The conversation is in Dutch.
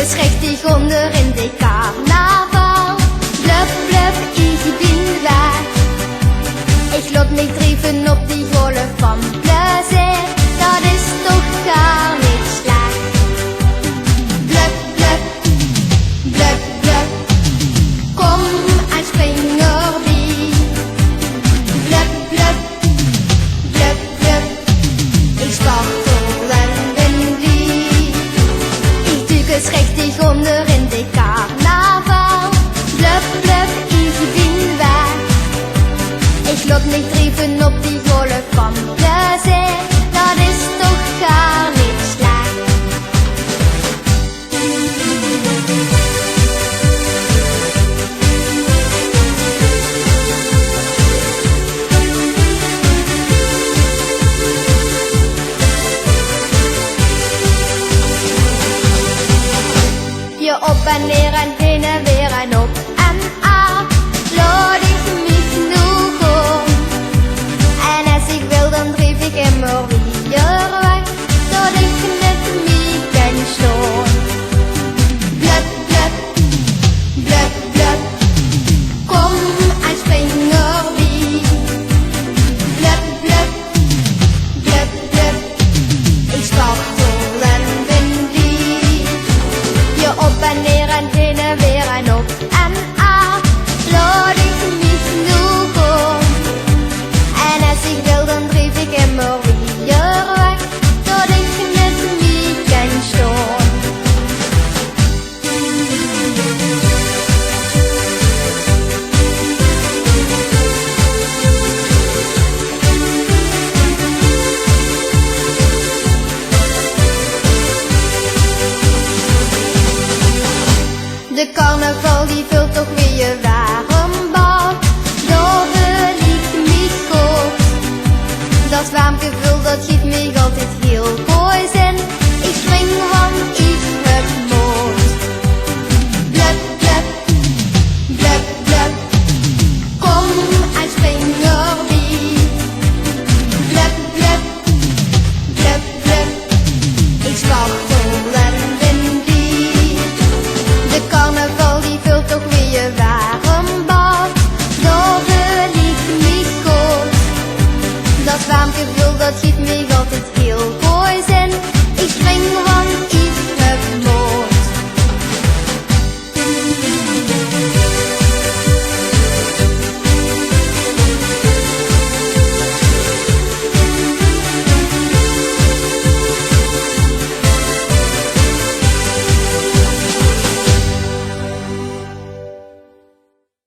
es richtig onder in de Karneval. Bluff, bluff, ich bin weg. Ich laat mich treffen op die Golf van Plezier. Dat is toch gar niet slecht. Bluff, bluff, bluff, bluff. Kom en spring erbij. Bluff, bluff, bluff, bluff. Ich spartel en bin lieb. Ich tue es richtig onder in de Karneval. Bluff, bluff, ich bin weg. Ich laat mich treffen op die Golf van Plezier. Dat is toch gar niet slecht. Hier op en neer en heen en weer en op en af. Laat ik mich nur gaan. En als ik wil dan drijf ik immer weer weg. Dat ik net mee kan staan. Bluff, bluff, bluff, bluff. Kom en spring erbij. Bluff, bluff, bluff, bluff. Ik spartel en ben lief. Je op en neer en heen en weer en op en af. Laat ik mich nur gaan. En als ik wil dan drijf ik immer weer weg. Dat ik net mee kan staan. De carnaval die vult toch weer je